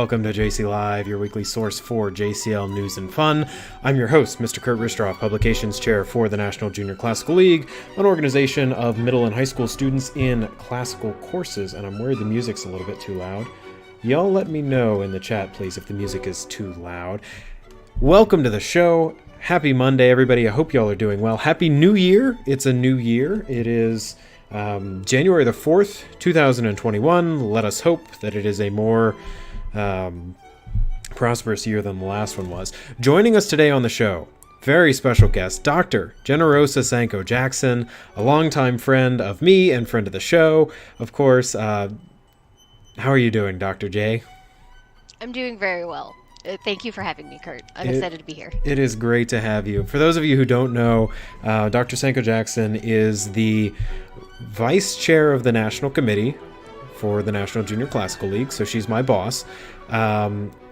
welcome to JCLive, your weekly source for JCL news and fun. I'm your host, Mr. Kurt Ristroff, Publications Chair for the National Junior Classical League, an organization of middle and high school students in classical courses, and I'm worried the music's a little bit too loud. Y'all let me know in the chat, please, if the music is too loud. Welcome to the show. Happy Monday, everybody. I hope y'all are doing well. Happy New Year. It's a new year. It is January the 4th, 2021. Let us hope that it is a more prosperous year than the last one was. Joining us today on the show, very special guest, Dr. Generosa Sangco-Jackson, a longtime friend of me and friend of the show, of course. How are you doing, Dr. J? I'm doing very well. Thank you for having me, Kurt. I'm excited to be here. It is great to have you. For those of you who don't know, Dr. Sangco-Jackson is the vice chair of the National Committee for the National Junior Classical League, so she's my boss.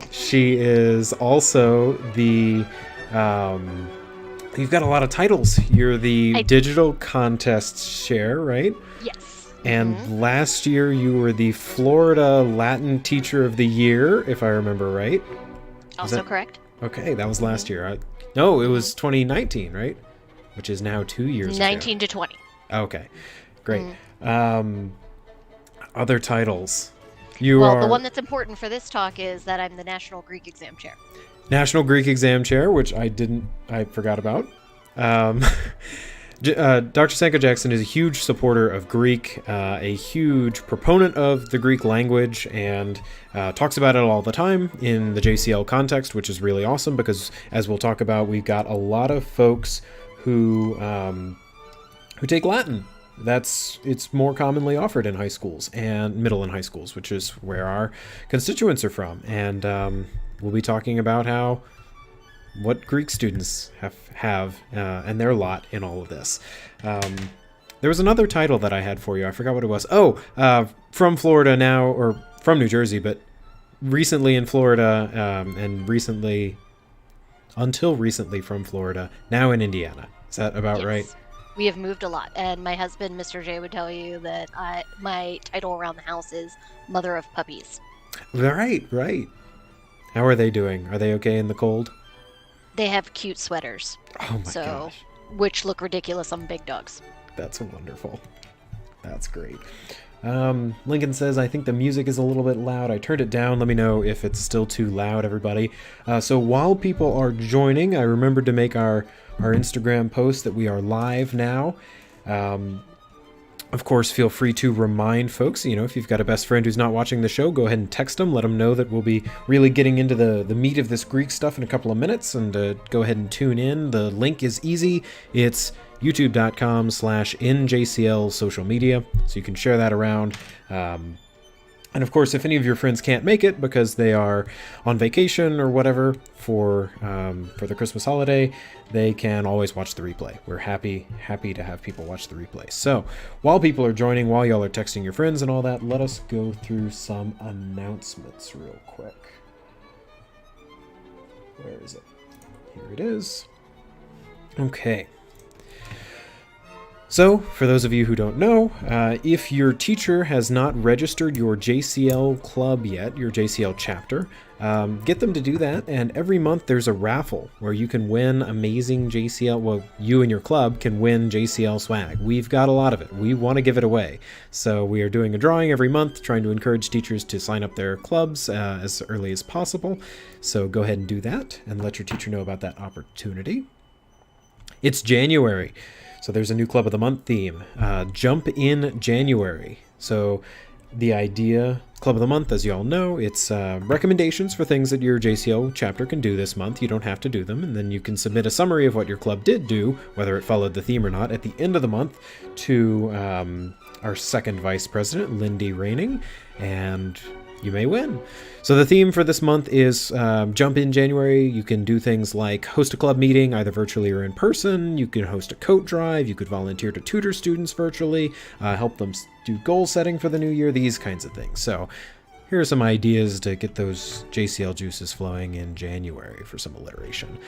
She is also the... you've got a lot of titles. You're the digital contest chair, right? Yes. And last year you were the Florida Latin Teacher of the Year, if I remember right. Also correct. Okay, that was last year. No, it was 2019, right? Which is now 2 years 19 ago. to 20. Okay, great. Other titles. The one that's important for this talk is that I'm the National Greek Exam Chair. National Greek Exam Chair, which I forgot about. Dr. Sangco-Jackson is a huge supporter of Greek, a huge proponent of the Greek language, and talks about it all the time in the JCL context, which is really awesome because, as we'll talk about, we've got a lot of folks who take Latin. It's more commonly offered in high schools and middle and high schools, which is where our constituents are from. And we'll be talking about what Greek students have and their lot in all of this. There was another title that I had for you. I forgot what it was. From Florida now, or from New Jersey, but recently in Florida, and until recently from Florida, now in Indiana. Is that about right? We have moved a lot, and my husband, Mr. J, would tell you that my title around the house is Mother of Puppies. Right. How are they doing? Are they okay in the cold? They have cute sweaters. Oh my gosh. Which look ridiculous on big dogs. That's wonderful. That's great. Lincoln says, I think the music is a little bit loud. I turned it down. Let me know if it's still too loud, everybody. So while people are joining, I remembered to make our Instagram post that we are live now. Of course, feel free to remind folks, if you've got a best friend who's not watching the show, go ahead and text them. Let them know that we'll be really getting into the meat of this Greek stuff in a couple of minutes, and go ahead and tune in. The link is easy. It's youtube.com/NJCL social media, so you can share that around. And of course, if any of your friends can't make it because they are on vacation or whatever for the Christmas holiday, they can always watch the replay. We're happy to have people watch the replay. So while people are joining, while y'all are texting your friends and all that, let us go through some announcements real quick. Where is it? Here it is. Okay. So, for those of you who don't know, if your teacher has not registered your JCL club yet, your JCL chapter, get them to do that, and every month there's a raffle where you can win amazing JCL, you and your club can win JCL swag. We've got a lot of it. We want to give it away. So we are doing a drawing every month, trying to encourage teachers to sign up their clubs as early as possible. So go ahead and do that, and let your teacher know about that opportunity. It's January. So there's a new Club of the Month theme, Jump in January. So the idea, Club of the Month, as you all know, it's recommendations for things that your JCL chapter can do this month. You don't have to do them, and then you can submit a summary of what your club did do, whether it followed the theme or not, at the end of the month to our second vice president, Lindy Raining, and you may win. So the theme for this month is Jump in January. You can do things like host a club meeting, either virtually or in person. You can host a coat drive. You could volunteer to tutor students virtually, help them do goal setting for the new year, these kinds of things. So here are some ideas to get those JCL juices flowing in January for some alliteration.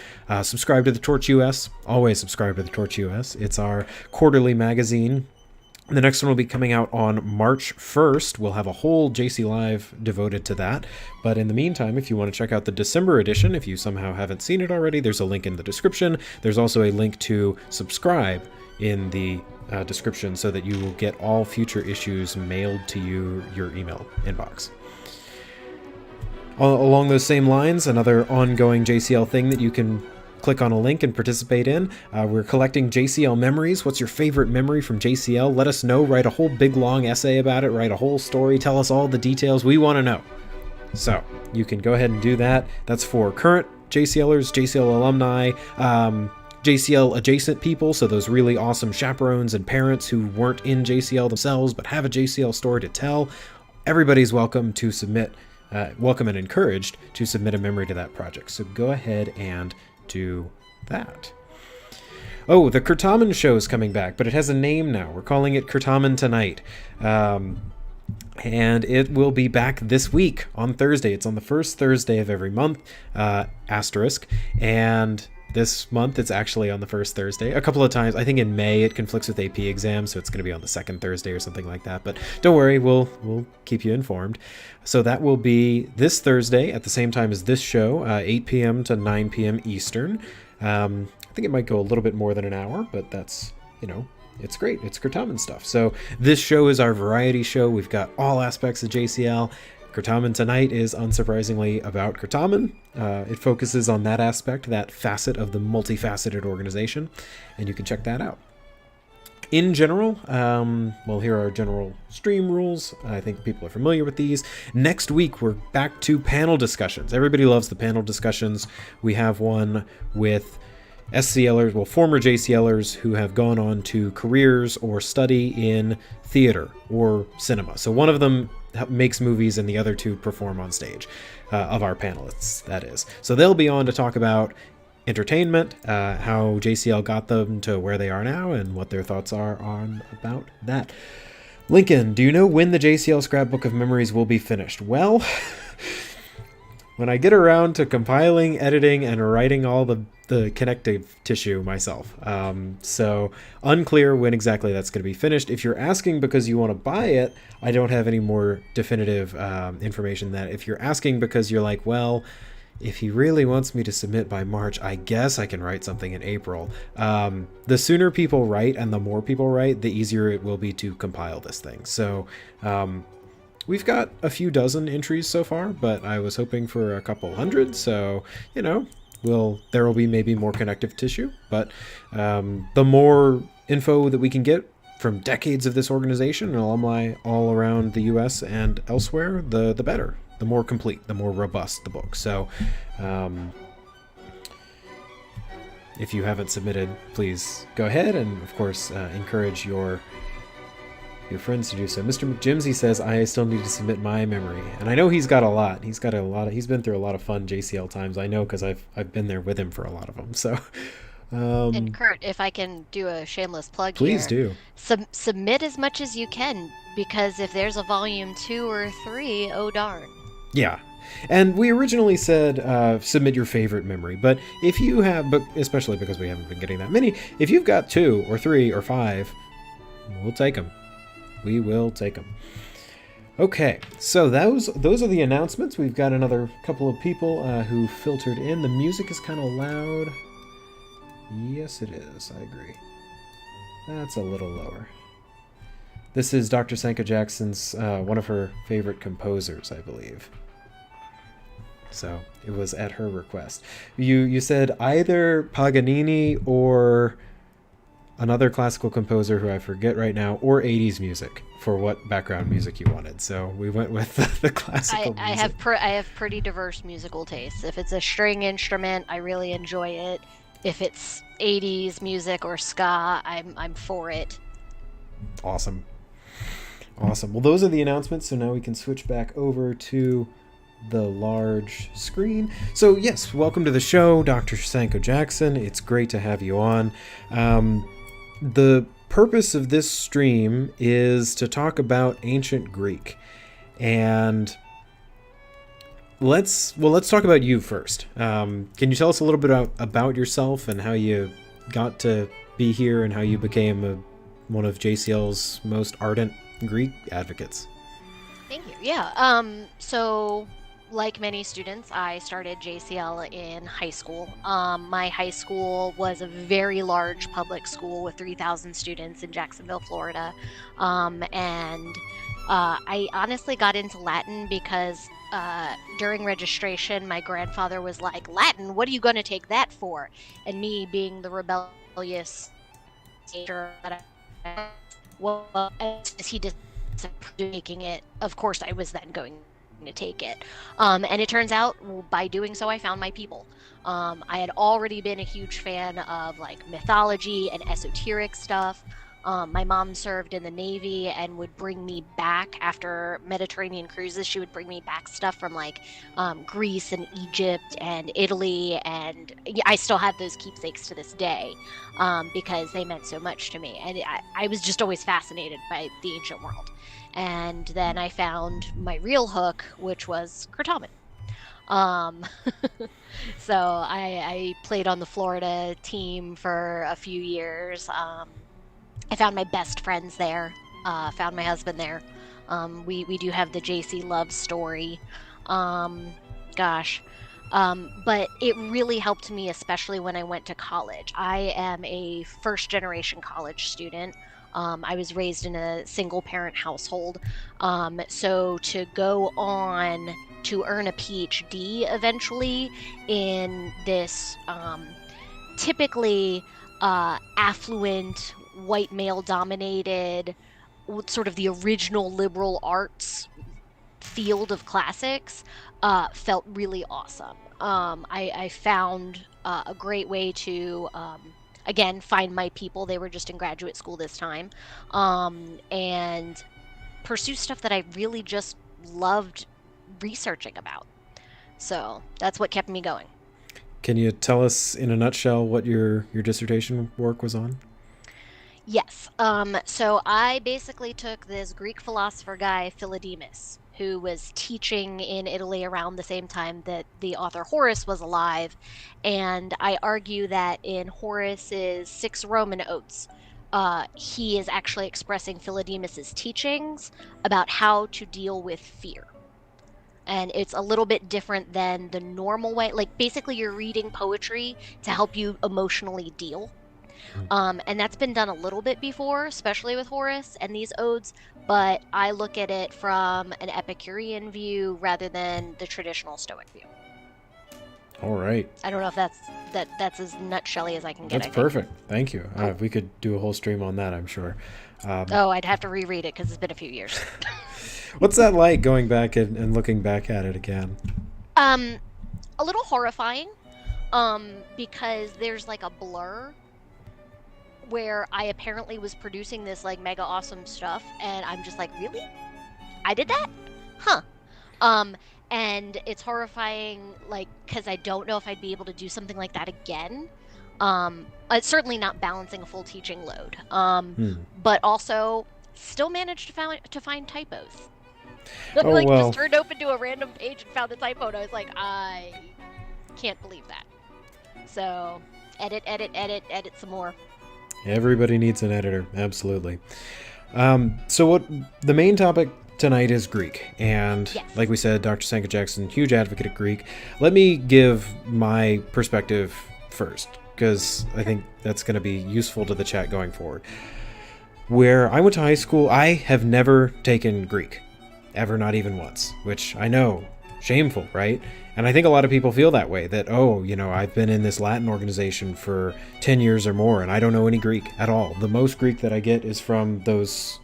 Subscribe to the Torch US. Always subscribe to the Torch US. It's our quarterly magazine The next one will be coming out on March 1st. We'll have a whole JCLive devoted to that. But in the meantime, if you want to check out the December edition, if you somehow haven't seen it already, there's a link in the description. There's also a link to subscribe in the description so that you will get all future issues mailed to you, your email inbox. Along those same lines, another ongoing JCL thing that you can click on a link and participate in. We're collecting JCL memories. What's your favorite memory from JCL? Let us know. Write a whole big long essay about it. Write a whole story. Tell us all the details. We want to know. So you can go ahead and do that. That's for current JCLers, JCL alumni, JCL adjacent people. So those really awesome chaperones and parents who weren't in JCL themselves but have a JCL story to tell. Everybody's welcome to submit, welcome and encouraged to submit a memory to that project. So go ahead and do that. Oh, the Kurtamen show is coming back, but it has a name now. We're calling it Kurtamen Tonight. And it will be back this week on Thursday. It's on the first Thursday of every month, asterisk. And this month it's actually on the first Thursday. A couple of times, I think in May it conflicts with AP exams, so it's going to be on the second Thursday or something like that. But don't worry, we'll keep you informed. So that will be this Thursday at the same time as this show, 8 p.m. to 9 p.m. Eastern. I think it might go a little bit more than an hour, but that's, it's great. It's Kurtamen stuff. So this show is our variety show. We've got all aspects of JCL. Kurtamen Tonight is unsurprisingly about Kurtamen. It focuses on that aspect, that facet of the multifaceted organization, and you can check that out. In general, well, here are our general stream rules. I think people are familiar with these. Next week, we're back to panel discussions. Everybody loves the panel discussions. We have one with SCLers, well, former JCLers who have gone on to careers or study in theater or cinema. So one of them makes movies and the other two perform on stage, of our panelists, that is. So they'll be on to talk about entertainment, how JCL got them to where they are now, and what their thoughts are on about that. Lincoln, do you know when the JCL Scrapbook of Memories will be finished? Well, when I get around to compiling, editing, and writing all the connective tissue myself. So unclear when exactly that's going to be finished. If you're asking because you want to buy it, I don't have any more definitive information than that. If you're asking because you're like, well, if he really wants me to submit by March, I guess I can write something in April. The sooner people write and the more people write, the easier it will be to compile this thing. So we've got a few dozen entries so far, but I was hoping for a couple hundred. So, there will be maybe more connective tissue, but the more info that we can get from decades of this organization and alumni all around the US and elsewhere, the better. The more complete, the more robust the book. So if you haven't submitted, please go ahead and, of course, encourage your friends to do so. Mr. McJimsy says, I still need to submit my memory. And I know he's got a lot. He's been through a lot of fun JCL times. I know because I've been there with him for a lot of them. So and Kurt, if I can do a shameless plug please here. Please do. Submit as much as you can, because if there's a volume 2 or 3, oh darn. Yeah. And we originally said submit your favorite memory, but if you have, but especially because we haven't been getting that many, if you've got 2 or 3 or 5, we'll take them. We will take them. Okay, so those are the announcements. We've got another couple of people who filtered in. The music is kind of loud. Yes, it is. I agree. That's a little lower. This is Dr. Sangco-Jackson's, one of her favorite composers, I believe. So it was at her request. You said either Paganini or another classical composer who I forget right now, or 80s music for what background music you wanted. So we went with the classical music. I have pretty diverse musical tastes. If it's a string instrument, I really enjoy it. If it's 80s music or ska, I'm for it. Awesome. Well, those are the announcements. So now we can switch back over to the large screen. So yes, welcome to the show, Dr. Sangco-Jackson. It's great to have you on. The purpose of this stream is to talk about ancient Greek, and let's talk about you first. Can you tell us a little bit about yourself and how you got to be here and how you became one of JCL's most ardent Greek advocates. Thank you. Yeah. So like many students, I started JCL in high school. My high school was a very large public school with 3,000 students in Jacksonville, Florida. And I honestly got into Latin because during registration, my grandfather was like, Latin, what are you going to take that for? And me being the rebellious nature that I was, as he decided making it, of course I was then going to take it. And it turns out by doing so, I found my people. I had already been a huge fan of like mythology and esoteric stuff. My mom served in the Navy and would bring me back after Mediterranean cruises. She would bring me back stuff from like Greece and Egypt and Italy. And I still have those keepsakes to this day because they meant so much to me. And I was just always fascinated by the ancient world. And then I found my real hook, which was Curtomin. So I played on the Florida team for a few years. I found my best friends there, found my husband there. We do have the JCLive story. But it really helped me, especially when I went to college. I am a first-generation college student. I was raised in a single-parent household. So to go on to earn a PhD eventually in this typically affluent, white male-dominated, sort of the original liberal arts field of classics felt really awesome. I found a great way to, again, find my people. They were just in graduate school this time, and pursue stuff that I really just loved researching about. So that's what kept me going. Can you tell us in a nutshell what your dissertation work was on? Yes. So I basically took this Greek philosopher guy, Philodemus, who was teaching in Italy around the same time that the author Horace was alive. And I argue that in Horace's 6 Roman Odes, he is actually expressing Philodemus's teachings about how to deal with fear. And it's a little bit different than the normal way. Like, basically, you're reading poetry to help you emotionally deal. And that's been done a little bit before, especially with Horace and these odes, but I look at it from an Epicurean view rather than the traditional Stoic view. All right. I don't know if that's as nutshelly as I can get. That's perfect. Thank you. We could do a whole stream on that, I'm sure. I'd have to reread it because it's been a few years. What's that like, going back and looking back at it again? A little horrifying, because there's like a blur where I apparently was producing this like mega awesome stuff, and I'm just like, really? I did that? Huh. And it's horrifying, like, because I don't know if I'd be able to do something like that again. It's certainly not balancing a full teaching load. But also still managed to find typos. Just turned open to a random page and found a typo, and I was like, I can't believe that. So edit some more. Everybody needs an editor, absolutely. So what the main topic tonight is Greek, and yes. Like we said, Dr. Sangco-Jackson, huge advocate of Greek. Let me give my perspective first, because I think that's going to be useful to the chat going forward. Where I went to high school, I have never taken Greek, ever, not even once, which I know, shameful, right? And I think a lot of people feel that way, that, I've been in this Latin organization for 10 years or more, and I don't know any Greek at all. The most Greek that I get is from those,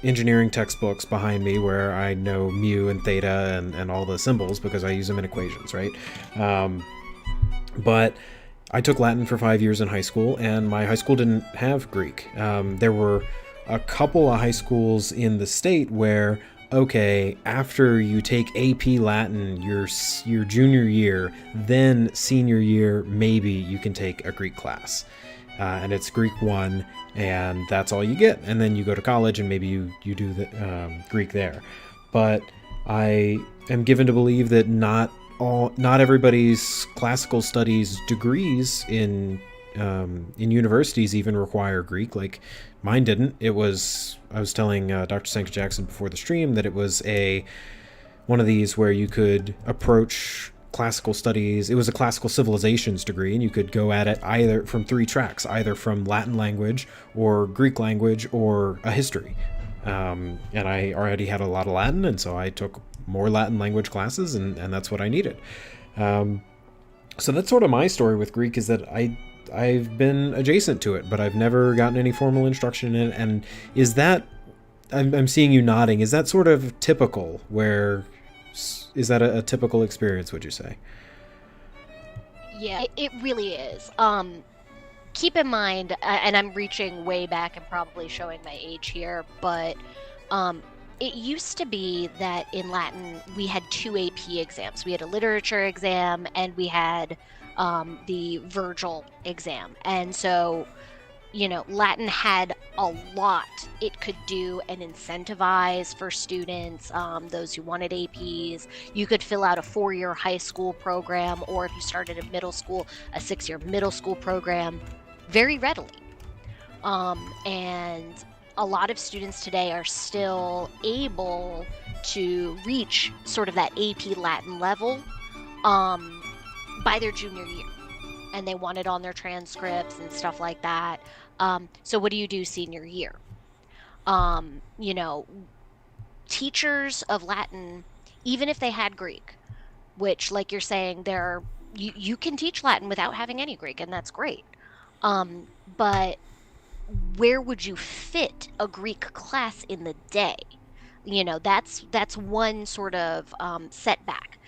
engineering textbooks behind me where I know mu and theta and all the symbols because I use them in equations, right? But I took Latin for 5 years in high school, and my high school didn't have Greek. There were a couple of high schools in the state where, okay, after you take AP Latin your junior year, then senior year, maybe you can take a Greek class. And it's Greek 1, and that's all you get. And then you go to college, and maybe you do the Greek there. But I am given to believe that not everybody's classical studies degrees in in universities even require Greek. Like mine didn't. I was telling Dr. Sangco-Jackson before the stream that it was one of these where you could approach classical studies. It was a classical civilizations degree, and you could go at it either from 3 tracks, either from Latin language or Greek language or a history. And I already had a lot of Latin, and so I took more Latin language classes, and that's what I needed. So that's sort of my story with Greek, is that I've been adjacent to it, but I've never gotten any formal instruction in it. And is that, I'm seeing you nodding, is that sort of typical? Is that a typical experience, would you say? Yeah, it really is. Keep in mind, and I'm reaching way back and probably showing my age here, but it used to be that in Latin we had 2 AP exams. We had a literature exam and we had the Virgil exam. And so, Latin had a lot it could do and incentivize for students, those who wanted APs. You could fill out a 4-year high school program, or if you started at middle school, a 6-year middle school program, very readily. And a lot of students today are still able to reach sort of that AP Latin level by their junior year. And they want it on their transcripts and stuff like that. So what do you do senior year? Teachers of Latin, even if they had Greek, which, like you're saying, you can teach Latin without having any Greek, and that's great. But where would you fit a Greek class in the day? That's one sort of setback,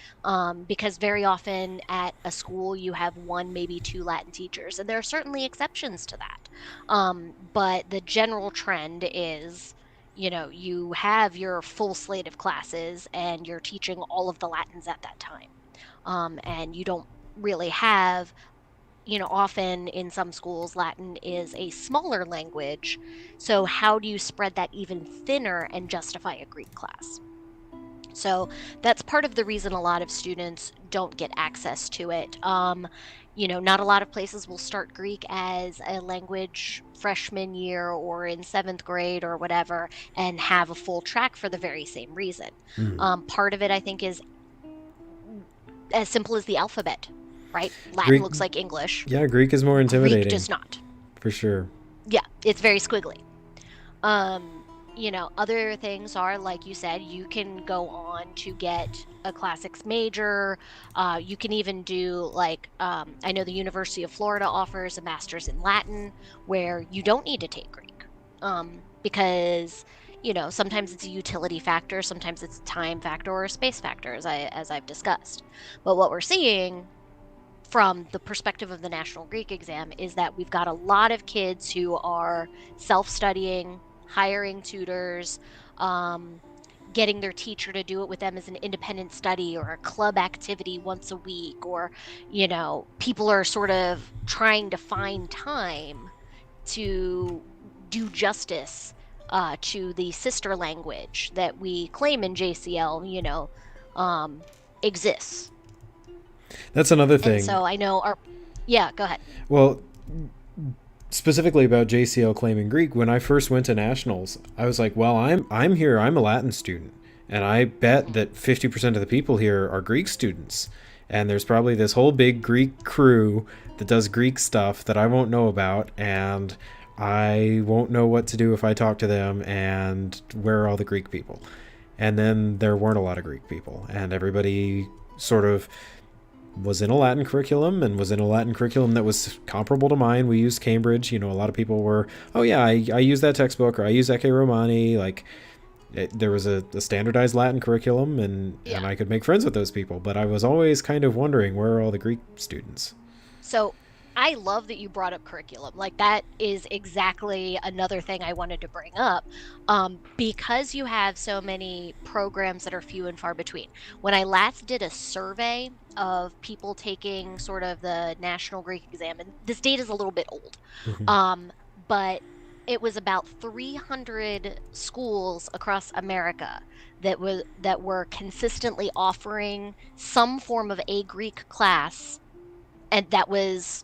because very often at a school you have 1, maybe 2 Latin teachers, and there are certainly exceptions to that. But the general trend is, you have your full slate of classes and you're teaching all of the Latins at that time. And you don't really have, often in some schools, Latin is a smaller language. So how do you spread that even thinner and justify a Greek class? So that's part of the reason a lot of students don't get access to it. Not a lot of places will start Greek as a language freshman year or in 7th grade or whatever and have a full track for the very same reason. Part of it, I think, is as simple as the alphabet. Right? Latin Greek looks like English. Yeah, Greek is more intimidating. Greek does not. For sure. Yeah, it's very squiggly. Other things are, like you said, you can go on to get a classics major. You can even do, I know the University of Florida offers a master's in Latin where you don't need to take Greek. Because, sometimes it's a utility factor, sometimes it's a time factor or a space factor, as I've discussed. But what we're seeing from the perspective of the National Greek Exam is that we've got a lot of kids who are self-studying, hiring tutors, getting their teacher to do it with them as an independent study or a club activity once a week, or, people are sort of trying to find time to do justice to the sister language that we claim in JCL, exists. That's another thing. And so I know yeah, go ahead. Well, specifically about JCL claiming Greek, when I first went to nationals, I was like, well, I'm here, I'm a Latin student, and I bet that 50% of the people here are Greek students. And there's probably this whole big Greek crew that does Greek stuff that I won't know about, and I won't know what to do if I talk to them, and where are all the Greek people? And then there weren't a lot of Greek people, and everybody sort of was in a Latin curriculum, and was in a Latin curriculum that was comparable to mine. We used Cambridge. A lot of people were, oh yeah, I use that textbook, or I use Ecce Romani. There was a standardized Latin curriculum, and I could make friends with those people. But I was always kind of wondering, where are all the Greek students? So I love that you brought up curriculum. That is exactly another thing I wanted to bring up, because you have so many programs that are few and far between. When I last did a survey of people taking sort of the National Greek Exam, and this data is a little bit old, but it was about 300 schools across America that were consistently offering some form of a Greek class, and that was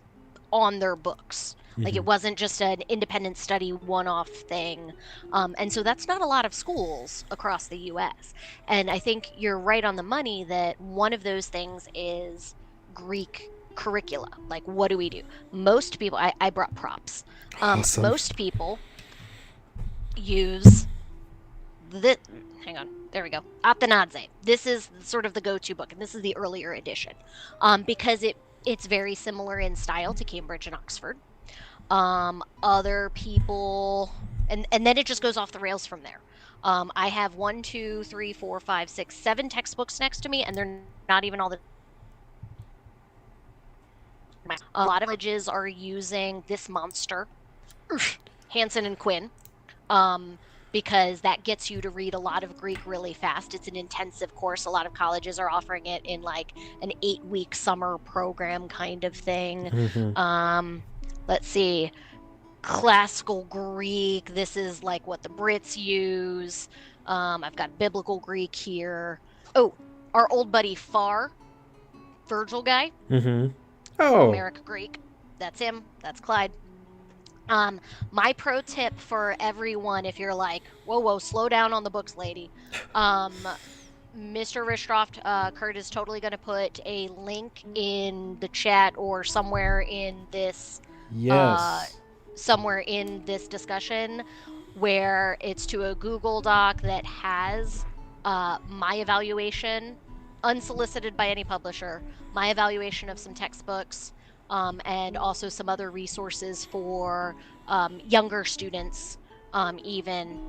on their books. Like, it wasn't just an independent study one-off thing. And so that's not a lot of schools across the US. And I think you're right on the money that one of those things is Greek curricula. Like, what do we do? Most people, I brought props. Awesome. Most people use the, hang on, there we go, Athanadze. This is sort of the go-to book, and this is the earlier edition, because it's very similar in style to Cambridge and Oxford. Other people, and then it just goes off the rails from there. I have 1, 2, 3, 4, 5, 6, 7 textbooks next to me, and they're not even all the. A lot of colleges are using this monster, Hansen and Quinn, because that gets you to read a lot of Greek really fast. It's an intensive course. A lot of colleges are offering it in like an 8-week summer program kind of thing. Let's see, classical Greek. This is like what the Brits use. I've got biblical Greek here. Oh, our old buddy Farr, Virgil guy. Oh, Homeric Greek. That's him. That's Clyde. My pro tip for everyone, if you're like, whoa, slow down on the books, lady. Mr. Rishtroft, Kurt is totally going to put a link in the chat or somewhere in this discussion where it's to a Google Doc that has my evaluation, unsolicited by any publisher, my evaluation of some textbooks, and also some other resources for younger students, even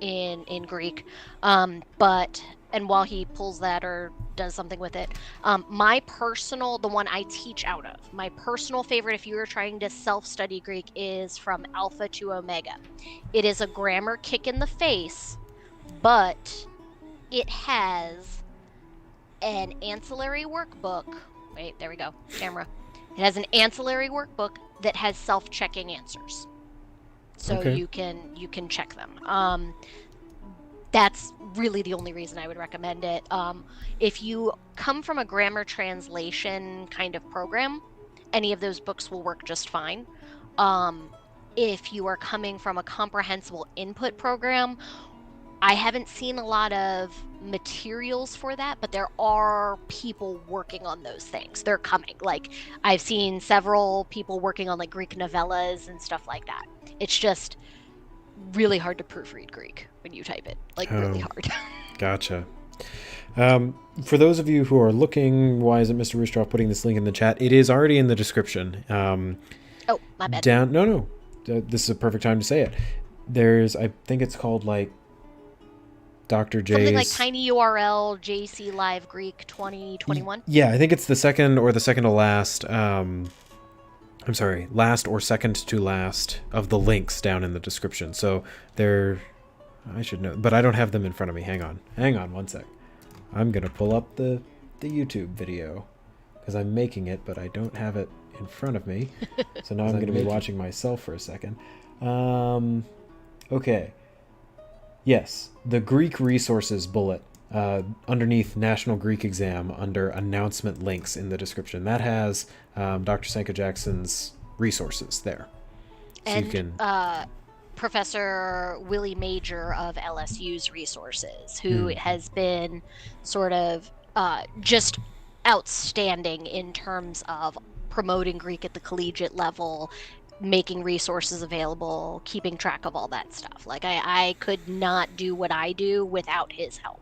in Greek. And while he pulls that or does something with it, the one I teach out of, my personal favorite, if you were trying to self-study Greek, is From Alpha to Omega. It is a grammar kick in the face, but it has an ancillary workbook. Wait, there we go, camera. It has an ancillary workbook that has self-checking answers, so you can check them. That's really the only reason I would recommend it. If you come from a grammar translation kind of program, any of those books will work just fine. If you are coming from a comprehensible input program, I haven't seen a lot of materials for that, but there are people working on those things. They're coming. Like, I've seen several people working on like Greek novellas and stuff like that. It's just really hard to proofread Greek when you type it. Like, really hard. Gotcha. For those of you who are looking, why isn't Mr. Roosterhoff putting this link in the chat? It is already in the description. Oh, my bad. No. This is a perfect time to say it. There's, I think it's called like Dr. J's... Something like tiny URL, JCLive Greek 2021? Yeah, I think it's the second to last... I'm sorry, last or second to last of the links down in the description. So they're... I should know, but I don't have them in front of me. Hang on 1 sec. I'm going to pull up the YouTube video because I'm making it, but I don't have it in front of me. So now I'm going to be watching myself for a second. Okay. Yes, the Greek resources bullet underneath National Greek Exam under announcement links in the description. That has Dr. Sangco-Jackson's resources there. So and you can... Professor Willie Major of LSU's resources, who has been sort of just outstanding in terms of promoting Greek at the collegiate level, making resources available, keeping track of all that stuff. Like, I could not do what I do without his help.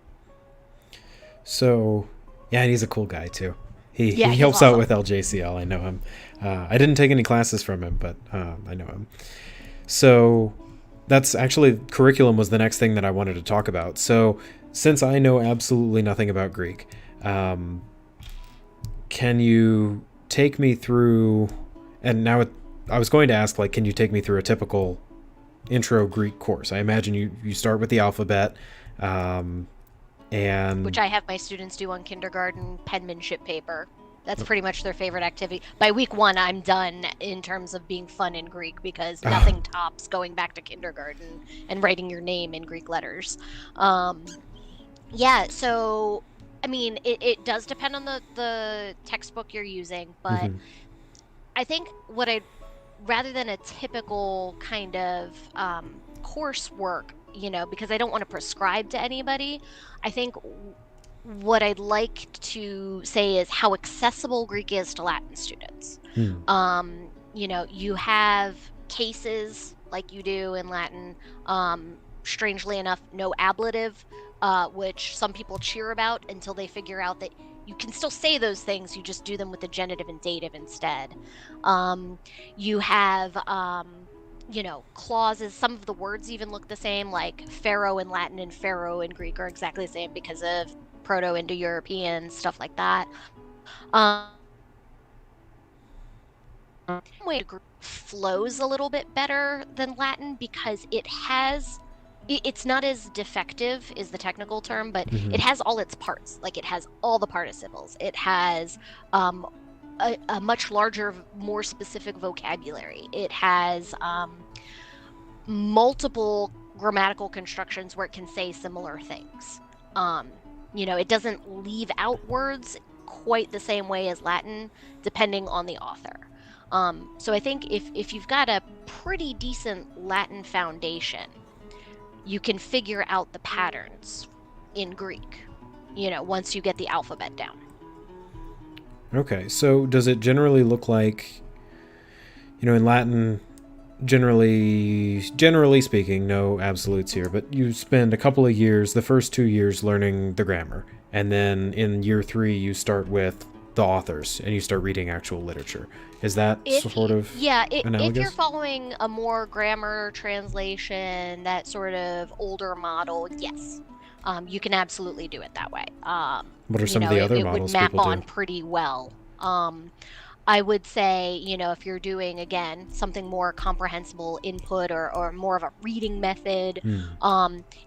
So, yeah, and he's a cool guy too. He helps awesome. Out with LJCL. I know him. I didn't take any classes from him, but I know him. So that's actually, curriculum was the next thing that I wanted to talk about. So since I know absolutely nothing about Greek, can you take me through, and now I was going to ask, like, can you take me through a typical intro Greek course? I imagine you start with the alphabet, and which I have my students do on kindergarten penmanship paper. That's pretty much their favorite activity. By week 1, I'm done in terms of being fun in Greek, because nothing tops going back to kindergarten and writing your name in Greek letters. Yeah, so, I mean, it does depend on the textbook you're using, but I think rather than a typical kind of coursework, because I don't want to prescribe to anybody, I think what I'd like to say is how accessible Greek is to Latin students. Hmm. You have cases like you do in Latin. Strangely enough, no ablative, which some people cheer about until they figure out that you can still say those things, you just do them with the genitive and dative instead. You have clauses. Some of the words even look the same, like pharaoh in Latin and pharaoh in Greek are exactly the same because of Proto-Indo-European stuff like that. Um, way flows a little bit better than Latin because it's not as defective is the technical term, but Mm-hmm. it has all its parts. Like it has all the participles. It has a much larger, more specific vocabulary. It has multiple grammatical constructions where it can say similar things. It doesn't leave out words quite the same way as Latin, depending on the author. So I think if you've got a pretty decent Latin foundation, you can figure out the patterns in Greek, once you get the alphabet down. Okay, so does it generally look like, in Latin, generally speaking, no absolutes here, but you spend a couple of years, the first 2 years, learning the grammar, and then in year 3 you start with the authors and you start reading actual literature. Is that sort of analogous? If you're following a more grammar translation, that sort of older model, yes, you can absolutely do it that way. What are some of the other it would models map people on do? pretty well. I would say, if you're doing, again, something more comprehensible input or more of a reading method,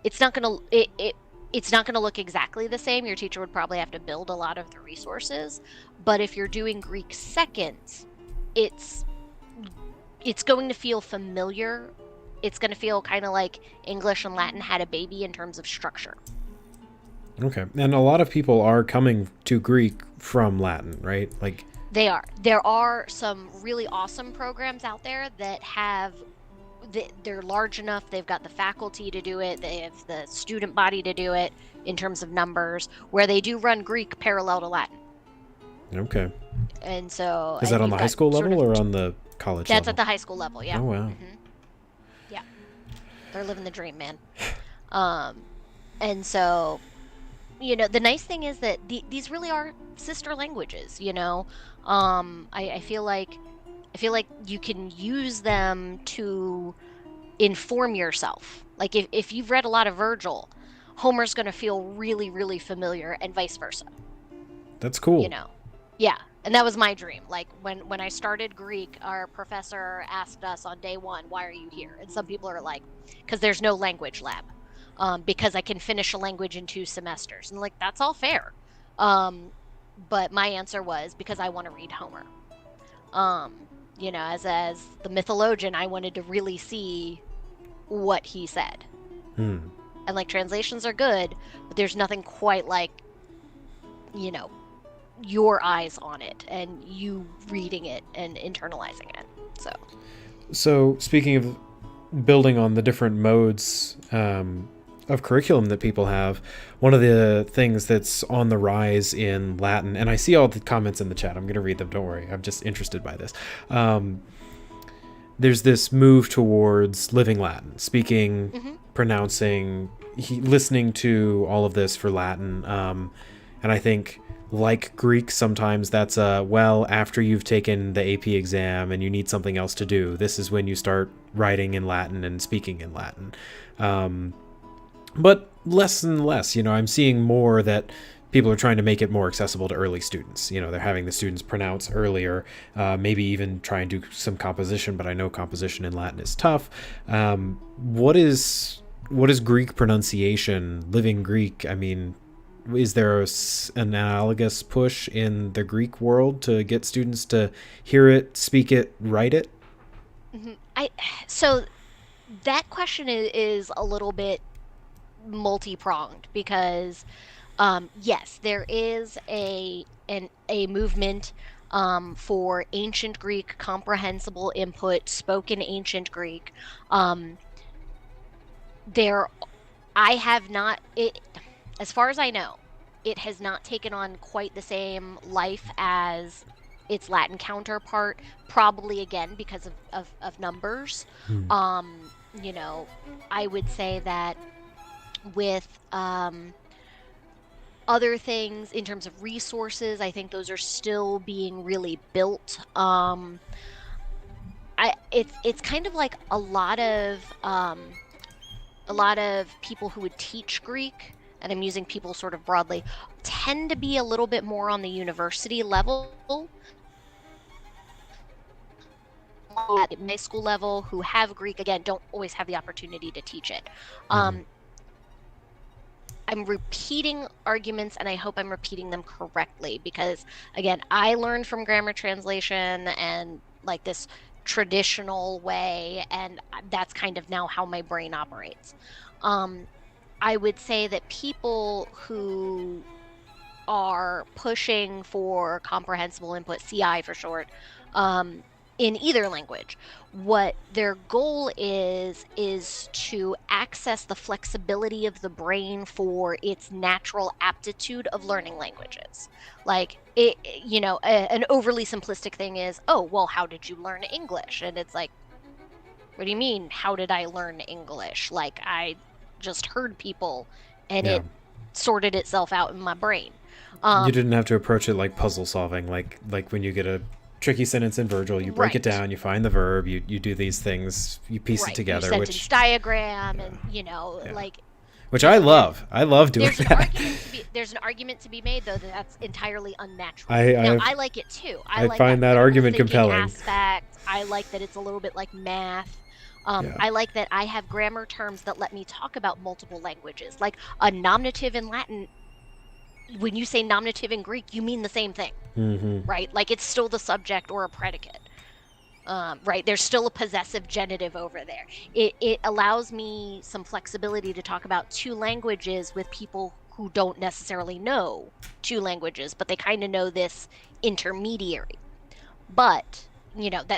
it's not going to it's not going to look exactly the same. Your teacher would probably have to build a lot of the resources. But if you're doing Greek second, it's going to feel familiar. It's going to feel kind of like English and Latin had a baby in terms of structure. Okay, and a lot of people are coming to Greek from Latin, right? Like they are. There are some really awesome programs out there that they're large enough, they've got the faculty to do it, they have the student body to do it in terms of numbers, where they do run Greek parallel to Latin. Okay. And so... Is that on the high school level or on the college level? That's at the high school level, yeah. Oh, wow. Mm-hmm. Yeah. They're living the dream, man. And so, the nice thing is that these really are sister languages, I feel like you can use them to inform yourself. Like if you've read a lot of Virgil, Homer's going to feel really, really familiar, and vice versa. That's cool. Yeah. And that was my dream. Like when I started Greek, our professor asked us on day 1, why are you here? And some people are like, because there's no language lab. Because I can finish a language in 2 semesters. And like, that's all fair. But my answer was because I want to read Homer. As the mythologian, I wanted to really see what he said. And like, translations are good, but there's nothing quite like, your eyes on it and you reading it and internalizing it. So speaking of building on the different modes of curriculum that people have, one of the things that's on the rise in Latin, and I see all the comments in the chat, I'm going to read them, don't worry, I'm just interested by this. There's this move towards living Latin, speaking, pronouncing, listening to all of this for Latin. And I think, like Greek, sometimes that's after you've taken the AP exam and you need something else to do, this is when you start writing in Latin and speaking in Latin. But less and less, I'm seeing more that people are trying to make it more accessible to early students. They're having the students pronounce earlier, maybe even try and do some composition, but I know composition in Latin is tough. What is Greek pronunciation, living Greek? I mean, is there an analogous push in the Greek world to get students to hear it, speak it, write it? So that question is a little bit multi-pronged because yes, there is a movement for ancient Greek, comprehensible input, spoken ancient Greek. There, I have not, it, as far as I know, it has not taken on quite the same life as its Latin counterpart, probably again because of numbers. Hmm. You know, I would say that with other things in terms of resources, I think those are still being really built. It's kind of like a lot of people who would teach Greek, and I'm using people sort of broadly, tend to be a little bit more on the university level, at high school level, who have Greek, again, don't always have the opportunity to teach it. Mm-hmm. I'm repeating arguments, and I hope I'm repeating them correctly because, again, I learned from grammar translation and like this traditional way, and that's kind of now how my brain operates. I would say that people who are pushing for comprehensible input, CI for short, in either language, what their goal is to access the flexibility of the brain for its natural aptitude of learning languages. Like it, an overly simplistic thing is, oh, well, how did you learn English? And it's like, what do you mean, how did I learn English? Like I just heard people and Yeah. it sorted itself out in my brain. You didn't have to approach it like puzzle solving, like when you get a tricky sentence in Virgil, you break it Right. down, you find the verb, you do these things, you piece it Right. together, Sentence diagram, and Yeah. like which I love. I love doing that. there's an argument to be made though that that's entirely unnatural. I I like it too. I like find that critical argument thinking compelling. aspect. I like that it's a little bit like math. Yeah. I like that I have grammar terms that let me talk about multiple languages. Like a nominative in Latin, when you say nominative in Greek, you mean the same thing, Mm-hmm. right? Like it's still the subject or a predicate. Right, there's still a possessive genitive over there. It allows me some flexibility to talk about two languages with people who don't necessarily know two languages, but they kind of know this intermediary. But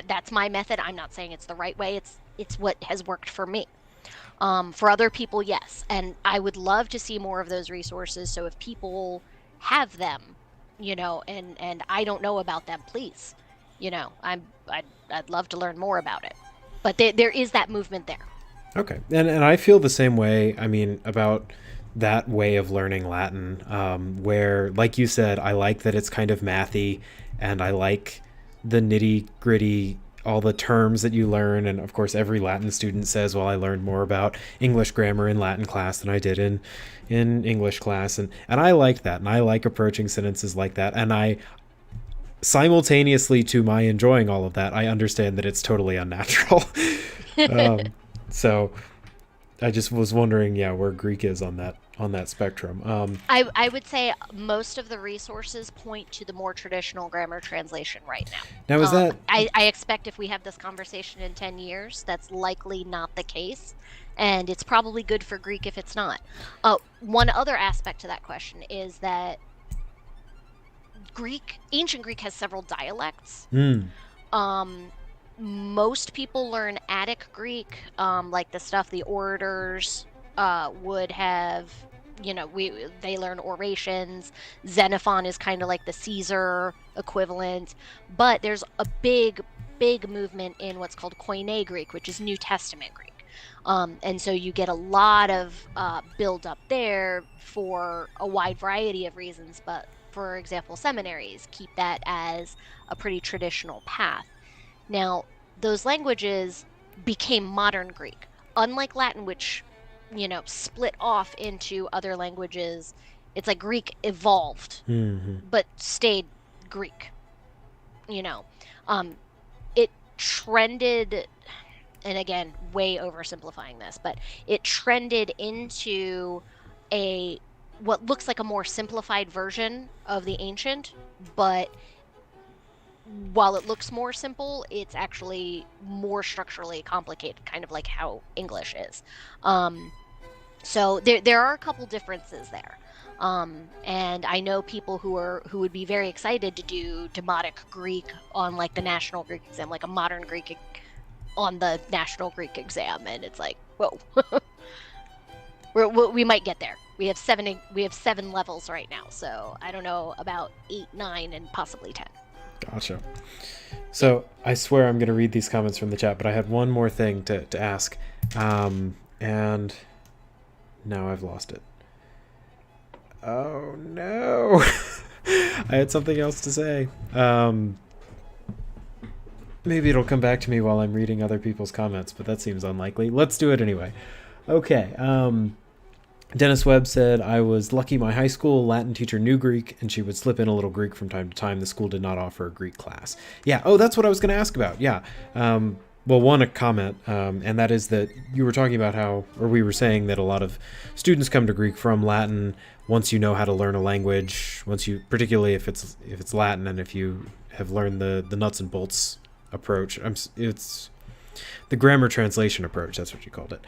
that's my method. I'm not saying it's the right way. It's what has worked for me. For other people, yes, and I would love to see more of those resources. So if people have them, and I don't know about them, please, I'd love to learn more about it. But there is that movement there. Okay, and I feel the same way. I mean, about that way of learning Latin, where, like you said, I like that it's kind of mathy, and I like the nitty gritty, all the terms that you learn. And of course, every Latin student says, "Well, I learned more about English grammar in Latin class than I did in English class," and I like that, and I like approaching sentences like that, and I simultaneously to my enjoying all of that, I understand that it's totally unnatural. So I just was wondering, where Greek is on that spectrum. I would say most of the resources point to the more traditional grammar translation right now. Now, is that I expect if we have this conversation in 10 years, that's likely not the case. And it's probably good for Greek if it's not. One other aspect to that question is that ancient Greek has several dialects. Most people learn Attic Greek, like the stuff the orators would have. They learn orations. Xenophon is kind of like the Caesar equivalent, but there's a big movement in what's called Koine Greek, which is New Testament Greek. And so you get a lot of build up there for a wide variety of reasons, but for example, seminaries keep that as a pretty traditional path. Now, those languages became modern Greek, unlike Latin, which, split off into other languages. It's like Greek evolved, but stayed Greek. It trended, and again, way oversimplifying this, but it trended into what looks like a more simplified version of the ancient, but while it looks more simple, it's actually more structurally complicated, kind of like how English is. So there are a couple differences there. And I know people who would be very excited to do Demotic Greek on like the National Greek exam, like a modern Greek on the National Greek exam, and it's like, whoa, we might get there. We have seven levels right now, so I don't know about 8, 9, and possibly 10. Gotcha. So I swear I'm going to read these comments from the chat, but I had one more thing to ask, and now I've lost it. Oh no! I had something else to say. Maybe it'll come back to me while I'm reading other people's comments, but that seems unlikely. Let's do it anyway. Okay. Dennis Webb said, I was lucky my high school Latin teacher knew Greek, and she would slip in a little Greek from time to time. The school did not offer a Greek class. Yeah. Oh, that's what I was going to ask about. Yeah. Well, one, a comment, and that is that you were talking about how, or we were saying that a lot of students come to Greek from Latin once you know how to learn a language, once you, particularly if it's Latin and if you have learned the nuts and bolts approach. It's the grammar translation approach. That's what you called it.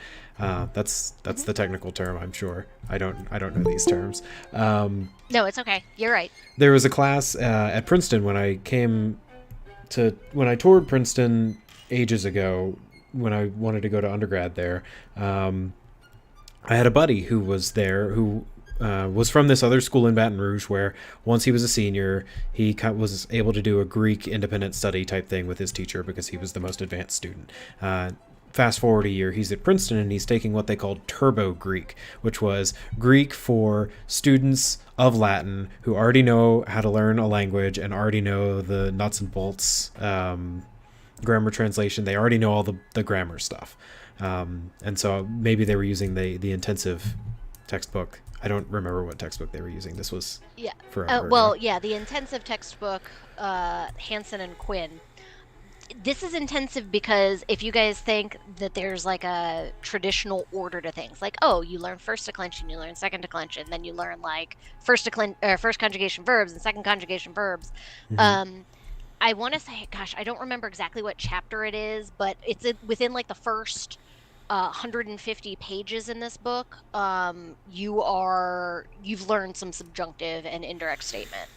That's the technical term, I'm sure. I don't know these terms. No, it's okay. You're right. There was a class at Princeton when I toured Princeton ages ago, when I wanted to go to undergrad there. I had a buddy who was there who was from this other school in Baton Rouge, where once he was a senior, he was able to do a Greek independent study type thing with his teacher because he was the most advanced student. Fast forward a year, he's at Princeton and he's taking what they called Turbo Greek, which was Greek for students of Latin who already know how to learn a language and already know the nuts and bolts, grammar translation. They already know all the grammar stuff. And so maybe they were using the intensive textbook. I don't remember what textbook they were using. This was forever ago. Yeah, the intensive textbook, Hansen and Quinn. This is intensive because if you guys think that there's like a traditional order to things, like, oh, you learn first declension, you learn second declension, then you learn like first conjugation verbs and second conjugation verbs. Mm-hmm. I want to say, gosh, I don't remember exactly what chapter it is, but it's within like the first 150 pages in this book. You've learned some subjunctive and indirect statement.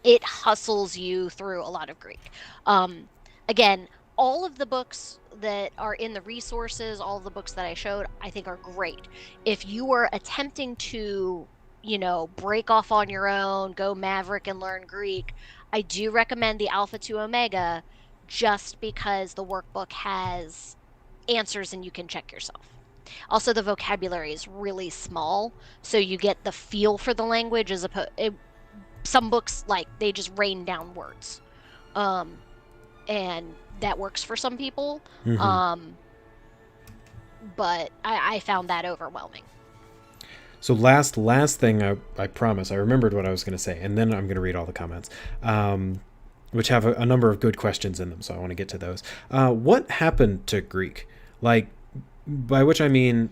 It hustles you through a lot of Greek. Again, all of the books that are in the resources, all of the books that I showed, I think are great. If you are attempting to, break off on your own, go maverick and learn Greek, I do recommend the Alpha to Omega, just because the workbook has answers and you can check yourself. Also, the vocabulary is really small, so you get the feel for the language as opposed. Some books, like, they just rain down words, and that works for some people. Mm-hmm. But I found that overwhelming. So last thing, I promise, I remembered what I was going to say, and then I'm going to read all the comments, which have a number of good questions in them, so I want to get to those. What happened to Greek? Like, by which I mean,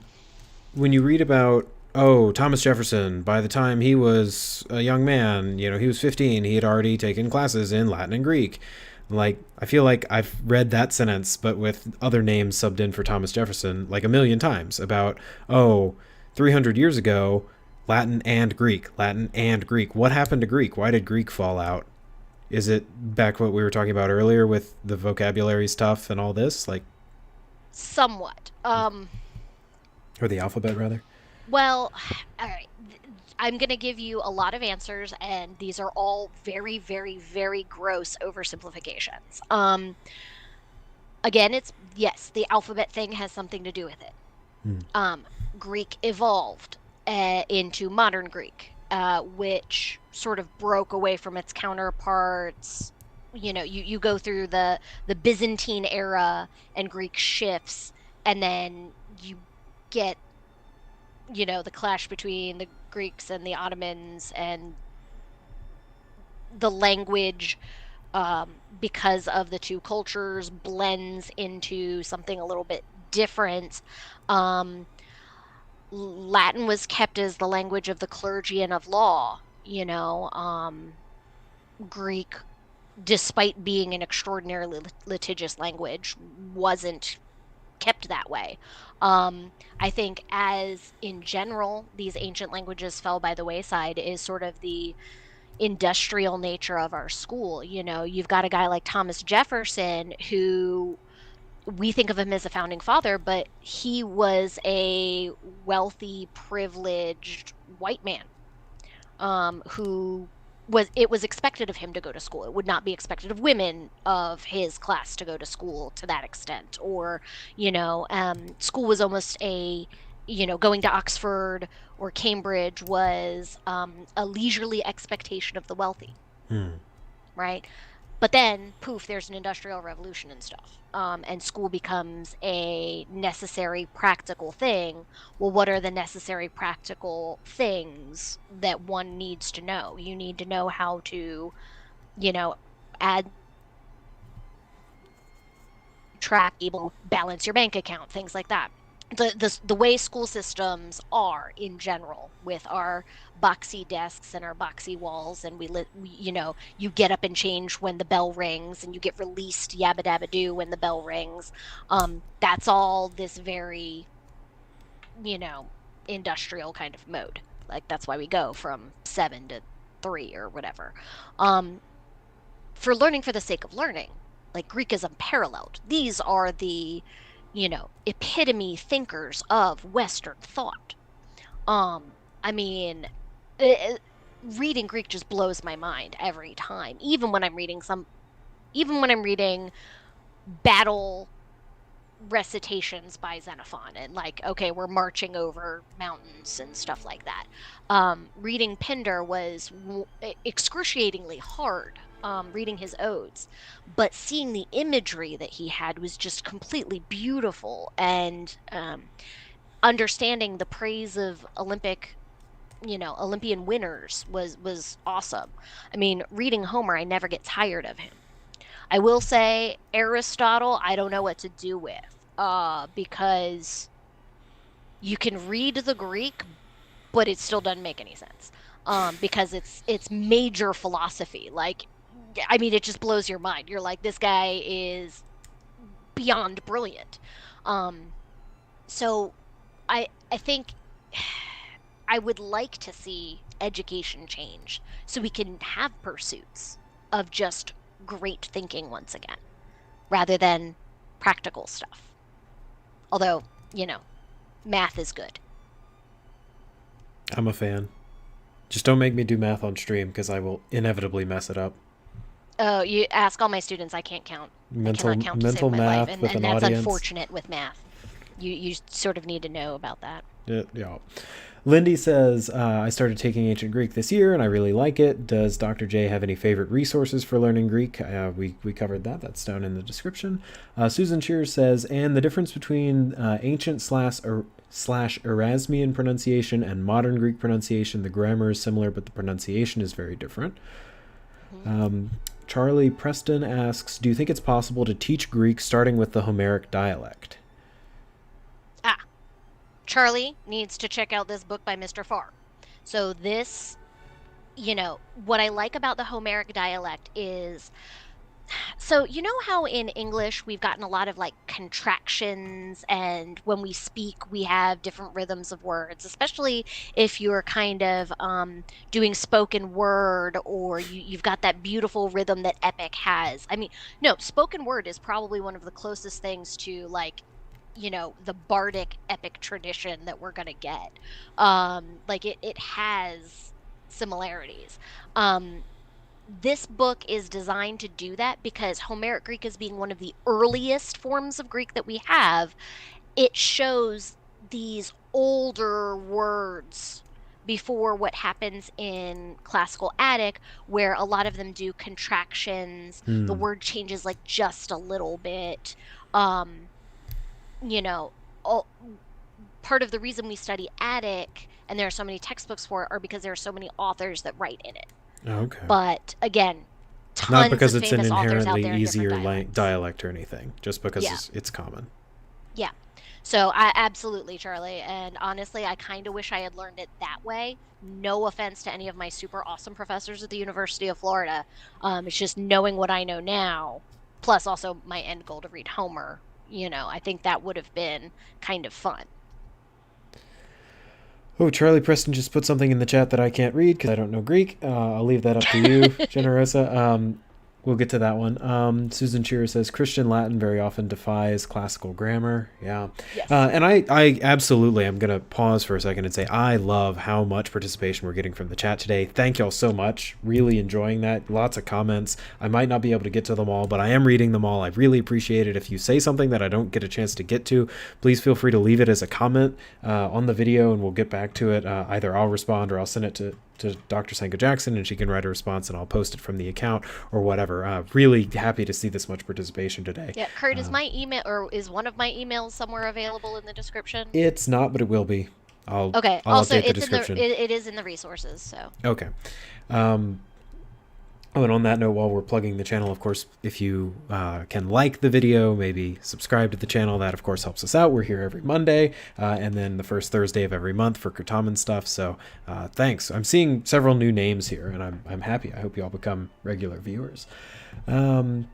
when you read about, Thomas Jefferson, by the time he was a young man, he was 15, he had already taken classes in Latin and Greek. Like, I feel like I've read that sentence, but with other names subbed in for Thomas Jefferson, like a million times, about, 300 years ago, Latin and Greek. What happened to Greek? Why did Greek fall out? Is it back what we were talking about earlier with the vocabulary stuff and all this? Like, somewhat. Or the alphabet, rather? Well, all right. I'm going to give you a lot of answers, and these are all very, very, very gross oversimplifications. Again, the alphabet thing has something to do with it. Greek evolved into modern Greek, which sort of broke away from its counterparts. You go through the Byzantine era and Greek shifts, and then you get the clash between the Greeks and the Ottomans, and the language, because of the two cultures, blends into something a little bit different. Latin was kept as the language of the clergy and of law. Greek, despite being an extraordinarily litigious language, wasn't kept that way. I think as in general, these ancient languages fell by the wayside is sort of the industrial nature of our school. You know, you've got a guy like Thomas Jefferson who we think of him as a founding father, but he was a wealthy, privileged white man who was expected of him to go to school. It would not be expected of women of his class to go to school to that extent. Or, school was almost going to Oxford or Cambridge was a leisurely expectation of the wealthy, Hmm. right? But then, poof, there's an industrial revolution and stuff. And school becomes a necessary practical thing. Well, what are the necessary practical things that one needs to know? You need to know how to, add, track, able balance your bank account, things like that. The way school systems are in general, with our boxy desks and our boxy walls, and you get up and change when the bell rings, and you get released yabba dabba doo when the bell rings. That's all this very industrial kind of mode. Like, that's why we go from 7 to 3 or whatever. For learning for the sake of learning, like, Greek is unparalleled. These are the epitome thinkers of Western thought. I mean, reading Greek just blows my mind every time. Even when I'm reading battle recitations by Xenophon, and like, okay, we're marching over mountains and stuff like that. Reading Pindar was excruciatingly hard. Reading his odes, but seeing the imagery that he had was just completely beautiful, and understanding the praise of Olympian winners was awesome. I mean, reading Homer, I never get tired of him. I will say Aristotle, I don't know what to do with, because you can read the Greek, but it still doesn't make any sense, because it's major philosophy. Like, I mean, it just blows your mind. You're like, this guy is beyond brilliant. So I think I would like to see education change so we can have pursuits of just great thinking once again, rather than practical stuff. Although, math is good. I'm a fan. Just don't make me do math on stream because I will inevitably mess it up. Oh, you ask all my students, I can't count. I cannot count to Mental save my life, math with and an that's audience. unfortunate with math. You sort of need to know about that. Yeah. Lindy says, I started taking ancient Greek this year and I really like it. Does Dr. J have any favorite resources for learning Greek? We covered that. That's down in the description. Susan Shears says, and the difference between ancient slash Erasmian pronunciation and modern Greek pronunciation, the grammar is similar, but the pronunciation is very different. Mm-hmm. Charlie Preston asks, do you think it's possible to teach Greek starting with the Homeric dialect? Charlie needs to check out this book by Mr. Farr. So this, what I like about the Homeric dialect is, so how in English we've gotten a lot of like contractions, and when we speak we have different rhythms of words, especially if you're kind of doing spoken word, or you've got that beautiful rhythm that epic has. I mean, no, spoken word is probably one of the closest things to, like, the bardic epic tradition that we're going to get. Like, it has similarities. This book is designed to do that because Homeric Greek, as being one of the earliest forms of Greek that we have, it shows these older words before what happens in classical Attic, where a lot of them do contractions. The word changes like just a little bit. Part of the reason we study Attic, and there are so many textbooks for it, are because there are so many authors that write in it. Okay. But again, tons not because of it's an famous authors out there inherently in easier dialects. or anything, just because it's common. Yeah. So I absolutely, Charlie, and honestly, I kind of wish I had learned it that way. No offense to any of my super awesome professors at the University of Florida. It's just knowing what I know now, plus also my end goal to read Homer, I think that would have been kind of fun. Oh, Charlie Preston just put something in the chat that I can't read because I don't know Greek. I'll leave that up to you, Generosa. We'll get to that one. Susan Shearer says Christian Latin very often defies classical grammar. Yeah. Yes. And I absolutely, I'm going to pause for a second and say I love how much participation we're getting from the chat today. Thank y'all so much. Really enjoying that. Lots of comments. I might not be able to get to them all, but I am reading them all. I really appreciate it. If you say something that I don't get a chance to get to, please feel free to leave it as a comment on the video, and we'll get back to it. Either I'll respond or I'll send it to Dr. Sangco-Jackson, and she can write a response, and I'll post it from the account or whatever. Really happy to see this much participation today. Yeah, Kurt, is my email, or is one of my emails somewhere available in the description? It's not, but it will be. I'll Okay. I'll Also, update the description. it is in the resources. So. Okay. Oh, and on that note, while we're plugging the channel, of course, if you can like the video, maybe subscribe to the channel, that of course helps us out. We're here every Monday, and then the first Thursday of every month for Kurtaman stuff. So thanks. I'm seeing several new names here, and I'm happy. I hope you all become regular viewers. Let's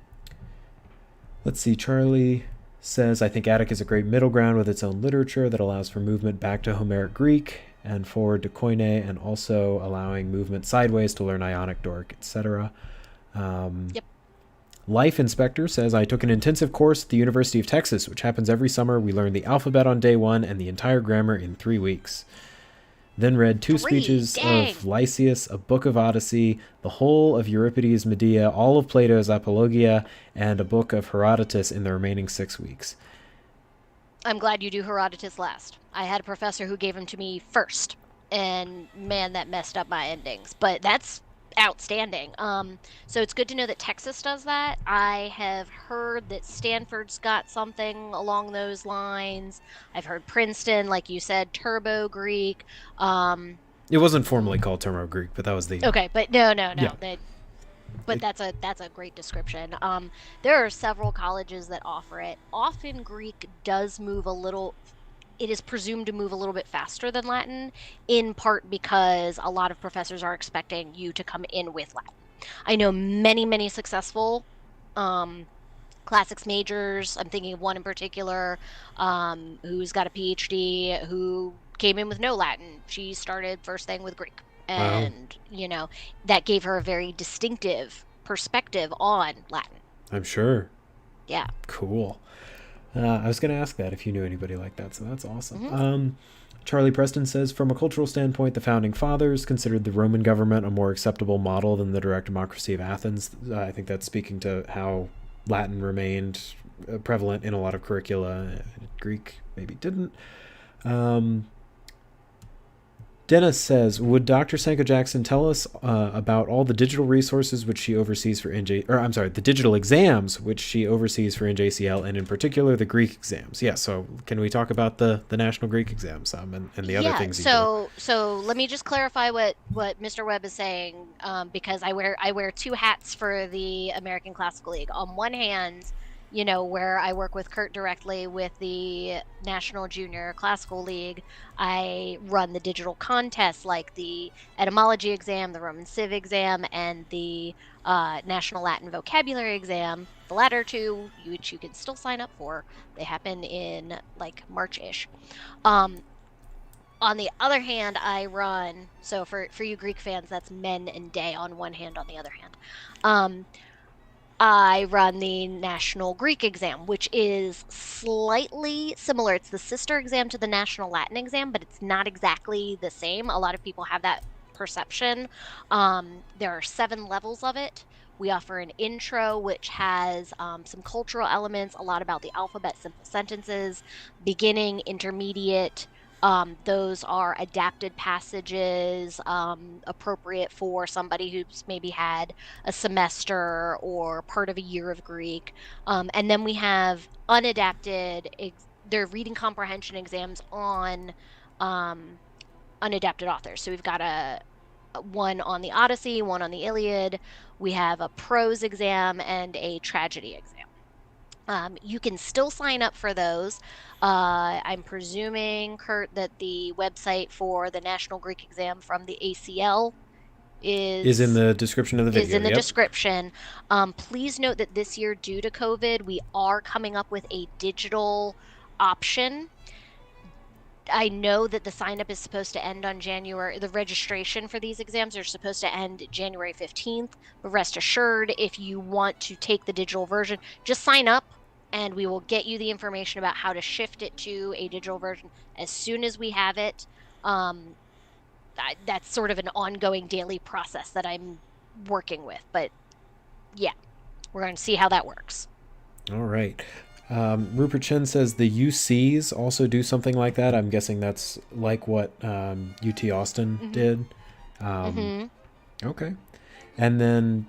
see. Charlie says, I think Attic is a great middle ground with its own literature that allows for movement back to Homeric Greek and forward to Koine, and also allowing movement sideways to learn Ionic, Doric, etc. Yep. Life Inspector says, I took an intensive course at the University of Texas, which happens every summer. We learn the alphabet on day 1 and the entire grammar in 3 weeks. Then read 2 speeches of Lysias, a book of Odyssey, the whole of Euripides' Medea, all of Plato's Apologia, and a book of Herodotus in the remaining 6 weeks. I'm glad you do Herodotus last. I had a professor who gave him to me first, and man, that messed up my endings. But that's outstanding. So it's good to know that Texas does that. I have heard that Stanford's got something along those lines. I've heard Princeton, like you said, Turbo Greek. It wasn't formally called Turbo Greek, but that was the... Okay, but no. Yeah. But that's a great description. There are several colleges that offer it. Often Greek does move a little. It is presumed to move a little bit faster than Latin, in part because a lot of professors are expecting you to come in with Latin. I know many successful classics majors. I'm thinking of one in particular who's got a PhD who came in with no Latin. She started first thing with Greek. And, that gave her a very distinctive perspective on Latin. I'm sure. Yeah. Cool. I was going to ask that if you knew anybody like that, so that's awesome. Mm-hmm. Charlie Preston says, from a cultural standpoint, the Founding Fathers considered the Roman government a more acceptable model than the direct democracy of Athens. I think that's speaking to how Latin remained prevalent in a lot of curricula. Greek maybe didn't. Dennis says, would Dr. Sangco-Jackson tell us about all the digital resources which she oversees for the digital exams which she oversees for NJCL, and in particular the Greek exams? Yeah, so can we talk about the National Greek exams and the other things you do? So let me just clarify what Mr. Webb is saying, because I wear 2 hats for the American Classical League. On one hand, where I work with Kurt directly with the National Junior Classical League, I run the digital contests like the etymology exam, the Roman Civ exam, and the National Latin Vocabulary exam. The latter 2, which you can still sign up for, they happen in like March-ish. On the other hand, I run, so for you Greek fans, that's men and day on one hand, on the other hand. I run the National Greek exam, which is slightly similar. It's the sister exam to the National Latin exam, but it's not exactly the same. A lot of people have that perception. There are 7 levels of it. We offer an intro, which has some cultural elements, a lot about the alphabet, simple sentences, beginning, intermediate. Those are adapted passages appropriate for somebody who's maybe had a semester or part of a year of Greek. And then we have unadapted, they're reading comprehension exams on unadapted authors. So we've got one on the Odyssey, one on the Iliad. We have a prose exam and a tragedy exam. You can still sign up for those. I'm presuming, Kurt, that the website for the National Greek exam from the ACL is in the description of the video. Is in the yep. description. Please note that this year, due to COVID, we are coming up with a digital option. I know that the sign up is supposed to end on the registration for these exams are supposed to end January 15th, but rest assured, if you want to take the digital version, just sign up and we will get you the information about how to shift it to a digital version as soon as we have it. That's sort of an ongoing daily process that I'm working with, but yeah, we're going to see how that works. All right. Rupert Chen says the UCs also do something like that. I'm guessing that's like what UT Austin did. Okay. And then,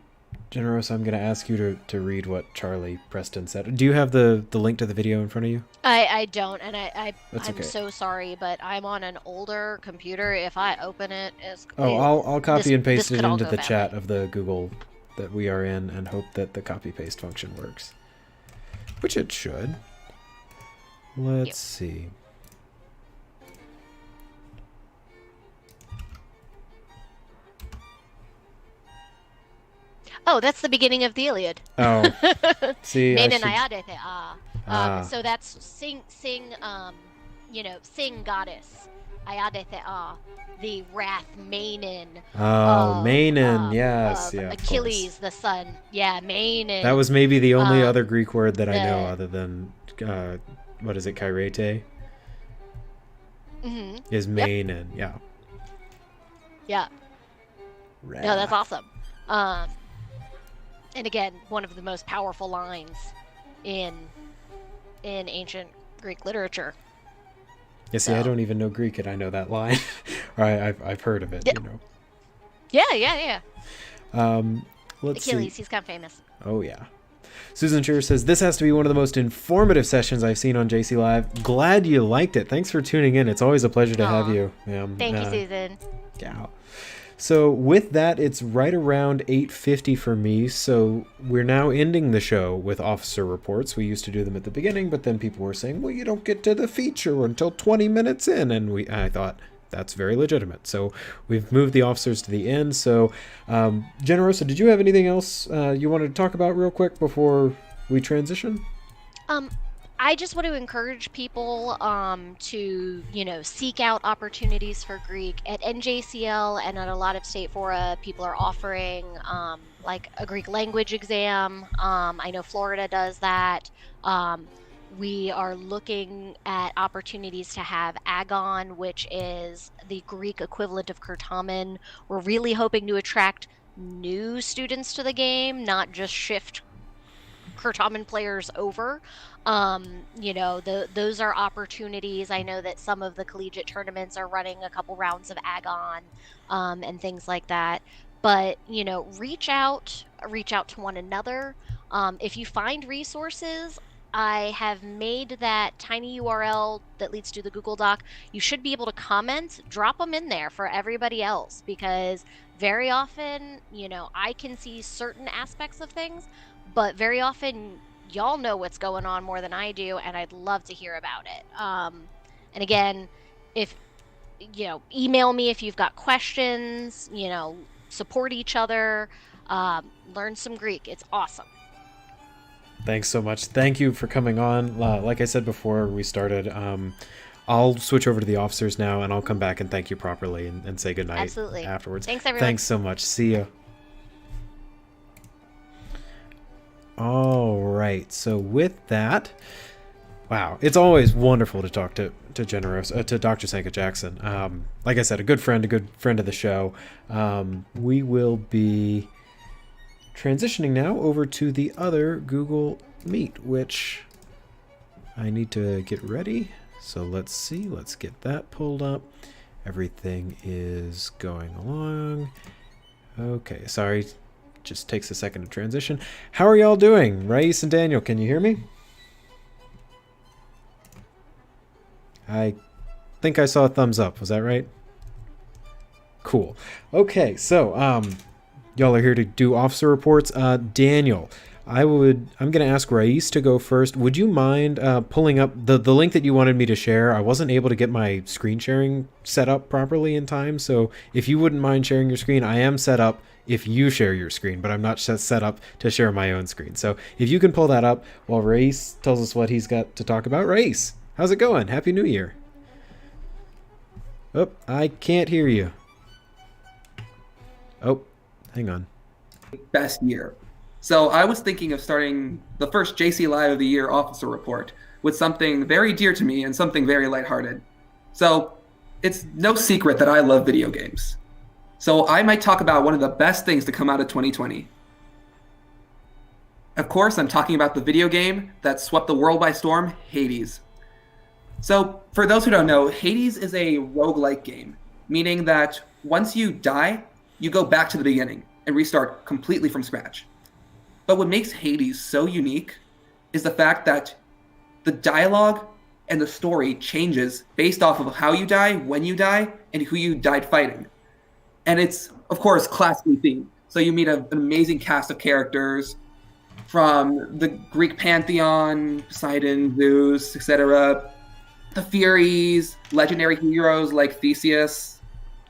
Generosa, I'm going to ask you to read what Charlie Preston said. Do you have the link to the video in front of you? I don't, and I'm okay. so sorry, but I'm on an older computer. If I open it, I'll copy and paste it into the chat of the Google that we are in and hope that the copy paste function works. Which it should. Let's see. Oh, that's the beginning of the Iliad. Oh, see, so that's sing, goddess, Ayadethea, the wrath Mainen. Oh, Mainen, yes, yeah. Achilles, the son. Yeah, Mainen. That was maybe the only other Greek word that I know other than, what is it, Kairete? Is Mainen, yeah. Yeah. Wrath. No, that's awesome. And again, one of the most powerful lines in ancient Greek literature. Yeah, see, I don't even know Greek, and I know that line. Or I've heard of it, Yeah. you know. Yeah. Let's Achilles, see. he's kind of famous. Oh, yeah. Susan Shearer says, this has to be one of the most informative sessions I've seen on JCLive. Glad you liked it. Thanks for tuning in. It's always a pleasure to have you. Thank you, Susan. Yeah. So with that, it's right around 8:50 for me. So we're now ending the show with officer reports. We used to do them at the beginning, but then people were saying, well, you don't get to the feature until 20 minutes in. And I thought, that's very legitimate. So we've moved the officers to the end. So Generosa, did you have anything else you wanted to talk about real quick before we transition? I just want to encourage people to, seek out opportunities for Greek. At NJCL and at a lot of state fora, people are offering like a Greek language exam. I know Florida does that. We are looking at opportunities to have Agon, which is the Greek equivalent of Kurtamen. We're really hoping to attract new students to the game, not just shift Kurtamen players over. Those are opportunities. I know that some of the collegiate tournaments are running a couple rounds of Agon and things like that. But, reach out to one another. If you find resources, I have made that tiny URL that leads to the Google Doc. You should be able to comment, drop them in there for everybody else, because very often, I can see certain aspects of things, but very often y'all know what's going on more than I do, and I'd love to hear about it. And again, if, email me if you've got questions, support each other, learn some Greek. It's awesome. Thanks so much. Thank you for coming on. Like I said before we started, I'll switch over to the officers now, and I'll come back and thank you properly and say goodnight. Absolutely. Afterwards. Thanks, everyone. Thanks so much. See ya. All right. So with that, wow, it's always wonderful to talk to Generosa, to Dr. Sangco-Jackson. Like I said, a good friend of the show. We will be transitioning now over to the other Google Meet, which I need to get ready. So let's see. Let's get that pulled up. Everything is going along. Okay, sorry. Just takes a second to transition. How are y'all doing? Rais and Daniel, can you hear me? I think I saw a thumbs up. Was that right? Cool. Okay, so y'all are here to do officer reports. Daniel, I'm going to ask Rais to go first. Would you mind pulling up the link that you wanted me to share? I wasn't able to get my screen sharing set up properly in time, so if you wouldn't mind sharing your screen, I am set up if you share your screen, but I'm not set up to share my own screen. So if you can pull that up while Rais tells us what he's got to talk about. Rais, how's it going? Happy New Year. Oh, I can't hear you. Oh, hang on. Best year. So I was thinking of starting the first JCLive of the year officer report with something very dear to me and something very lighthearted. So it's no secret that I love video games. So I might talk about one of the best things to come out of 2020. Of course, I'm talking about the video game that swept the world by storm, Hades. So for those who don't know, Hades is a roguelike game, meaning that once you die, you go back to the beginning and restart completely from scratch. But what makes Hades so unique is the fact that the dialogue and the story changes based off of how you die, when you die, and who you died fighting. And it's, of course, classically themed. So you meet an amazing cast of characters from the Greek pantheon, Poseidon, Zeus, etc., the Furies, legendary heroes like Theseus,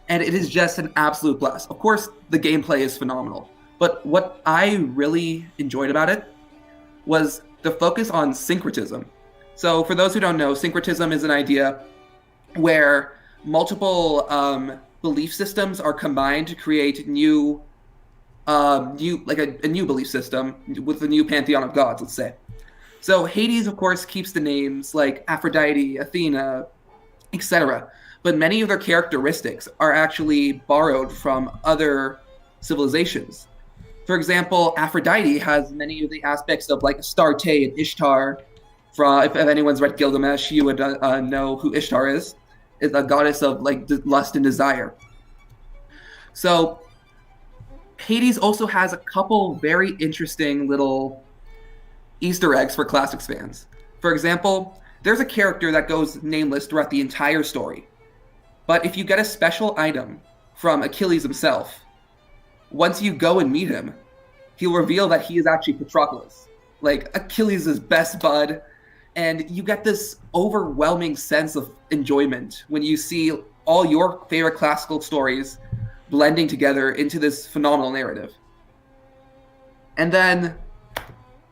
and it is just an absolute blast. Of course, the gameplay is phenomenal, but what I really enjoyed about it was the focus on syncretism. So for those who don't know, syncretism is an idea where multiple belief systems are combined to create a new belief system with a new pantheon of gods, let's say. So Hades, of course, keeps the names like Aphrodite, Athena, etc., but many of their characteristics are actually borrowed from other civilizations. For example, Aphrodite has many of the aspects of like Astarte and Ishtar. If anyone's read Gilgamesh, you would know who Ishtar is. It's a goddess of like lust and desire. So Hades also has a couple very interesting little Easter eggs for Classics fans. For example, there's a character that goes nameless throughout the entire story. But if you get a special item from Achilles himself, once you go and meet him, he'll reveal that he is actually Patroclus, like Achilles' best bud. And you get this overwhelming sense of enjoyment when you see all your favorite classical stories blending together into this phenomenal narrative. And then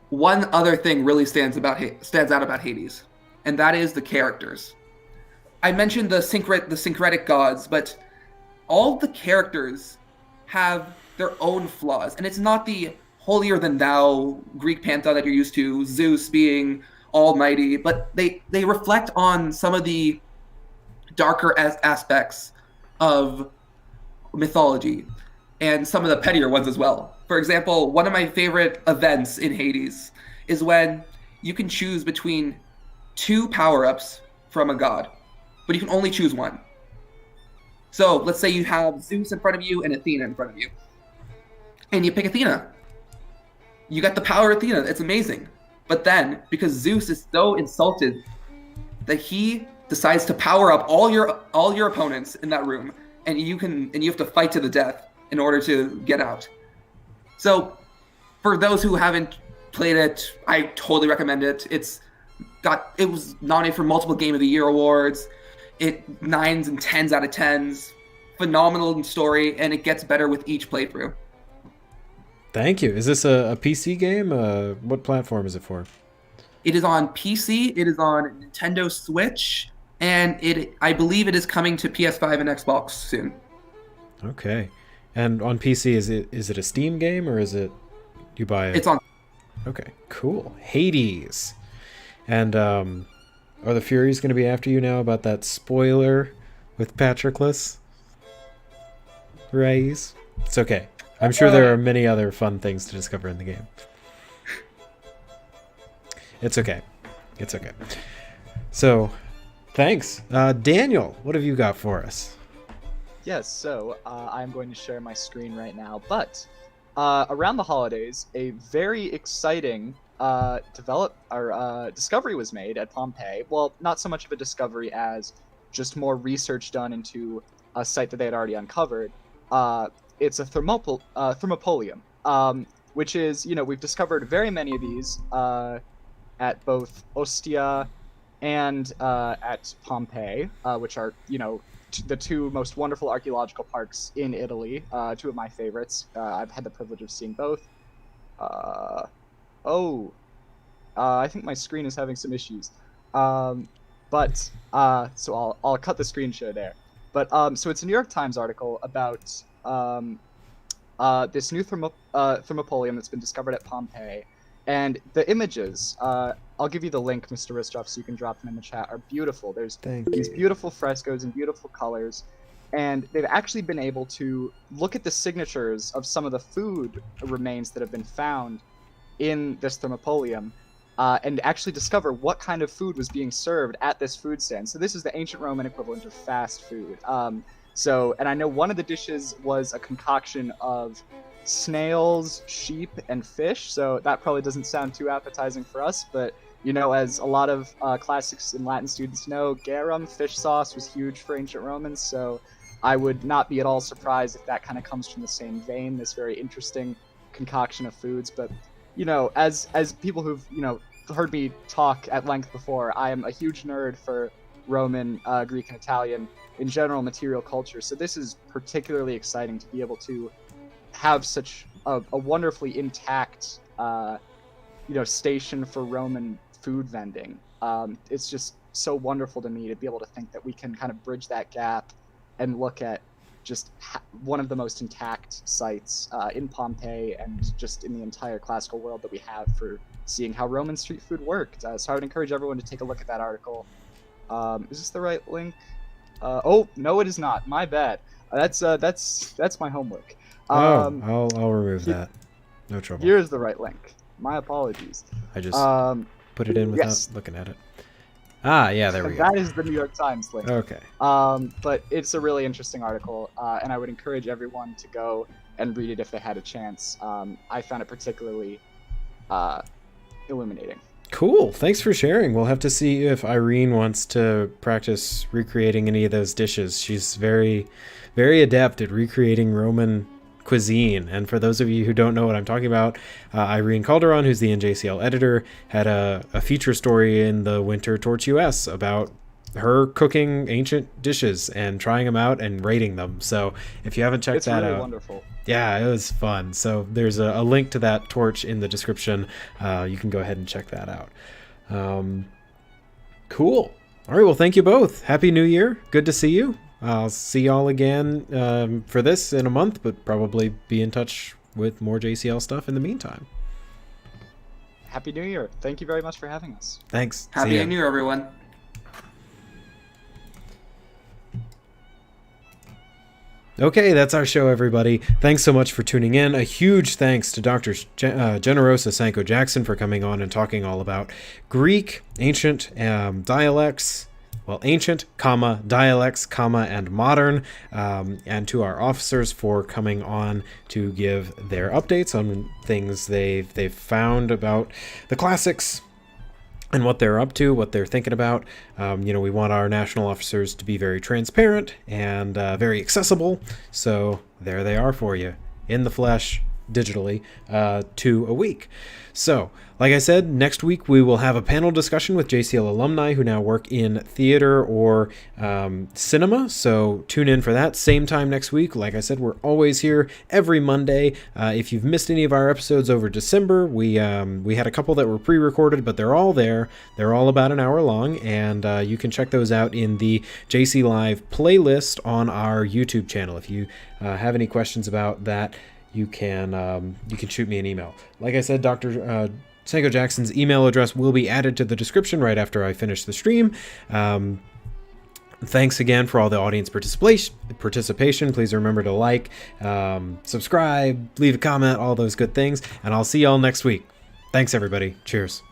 one other thing really stands out about Hades, and that is the characters. I mentioned the syncretic gods, but all the characters have their own flaws, and it's not the holier than thou Greek pantheon that you're used to, Zeus being almighty, but they reflect on some of the darker aspects of mythology and some of the pettier ones as well. For example, one of my favorite events in Hades is when you can choose between 2 power-ups from a god, but you can only choose one. So let's say you have Zeus in front of you and Athena in front of you, and you pick Athena. You got the power of Athena, it's amazing. But then, because Zeus is so insulted that he decides to power up all your opponents in that room, and you have to fight to the death in order to get out. So, for those who haven't played it, I totally recommend it. It was nominated for multiple Game of the Year awards. 9s and 10s out of 10s. Phenomenal in story, and it gets better with each playthrough. Thank you. Is this a PC game? What platform is it for? It is on PC, it is on Nintendo Switch, and I believe it is coming to PS5 and Xbox soon. Okay. And on PC, is it a Steam game, or is it you buy it? It's on. Okay, cool. Hades. And are the Furies going to be after you now about that spoiler with Patroclus? Rais? It's okay. I'm sure there are many other fun things to discover in the game. It's okay. It's okay. So, thanks. Daniel, what have you got for us? Yes, so I'm going to share my screen right now, but around the holidays, a very exciting discovery was made at Pompeii. Well, not so much of a discovery as just more research done into a site that they had already uncovered. It's a thermopolium. which is, we've discovered very many of these at both Ostia and at Pompeii, which are, the two most wonderful archaeological parks in Italy, two of my favorites. I've had the privilege of seeing both. I think my screen is having some issues. So I'll cut the screen share there. But so it's a New York Times article about this new thermopolium that's been discovered at Pompeii. And the images, I'll give you the link, Mr. Ristov, so you can drop them in the chat, are beautiful. There's these beautiful frescoes and beautiful colors. And they've actually been able to look at the signatures of some of the food remains that have been found in this thermopolium and actually discover what kind of food was being served at this food stand. So this is the ancient Roman equivalent of fast food. And I know one of the dishes was a concoction of snails, sheep, and fish, so that probably doesn't sound too appetizing for us, but as a lot of classics and Latin students know, garum, fish sauce, was huge for ancient Romans, so I would not be at all surprised if that kind of comes from the same vein, this very interesting concoction of foods. But as people who've heard me talk at length before, I am a huge nerd for Roman, Greek, and Italian, in general, material culture, so this is particularly exciting to be able to have such a wonderfully intact, station for Roman food vending. It's just so wonderful to me to be able to think that we can kind of bridge that gap and look at just one of the most intact sites in Pompeii and just in the entire classical world that we have for seeing how Roman street food worked. So I would encourage everyone to take a look at that article. Is this the right link? Oh, no, it is not. My bad. That's my homework. I'll remove that. No trouble. Here's the right link. My apologies. I just put it in without looking at it. Yeah, there we go. That is the New York Times link. Okay. But it's a really interesting article, and I would encourage everyone to go and read it if they had a chance. I found it particularly illuminating. Cool. Thanks for sharing. We'll have to see if Irene wants to practice recreating any of those dishes. She's very, very adept at recreating Roman cuisine. And for those of you who don't know what I'm talking about, Irene Calderon, who's the NJCL editor, had a feature story in the Winter Torch US about her cooking ancient dishes and trying them out and rating them. So if you haven't checked that out, wonderful. Yeah, it was fun. So there's a link to that torch in the description. You can go ahead and check that out. Cool. All right, well, thank you both. Happy New Year. Good to see you. I'll see y'all again for this in a month, but probably be in touch with more JCL stuff in the meantime. Happy New Year. Thank you very much for having us. Thanks. Happy New Year, everyone. Okay, that's our show, everybody. Thanks so much for tuning in. A huge thanks to Dr. Generosa Sangco-Jackson for coming on and talking all about Greek, ancient dialects, ancient, dialects, and modern, and to our officers for coming on to give their updates on things they've found about the classics and what they're up to, what they're thinking about. We want our national officers to be very transparent and very accessible. So there they are for you in the flesh, digitally, 2 a week. So, like I said, next week we will have a panel discussion with JCL alumni who now work in theater or cinema. So tune in for that. Same time next week. Like I said, we're always here every Monday. If you've missed any of our episodes over December, we had a couple that were pre-recorded, but they're all there. They're all about an hour long, and you can check those out in the JCLive playlist on our YouTube channel. If you have any questions about that, you can shoot me an email. Like I said, Dr. Sangco-Jackson's email address will be added to the description right after I finish the stream. Thanks again for all the audience participation. Please remember to like, subscribe, leave a comment, all those good things, and I'll see y'all next week. Thanks, everybody. Cheers.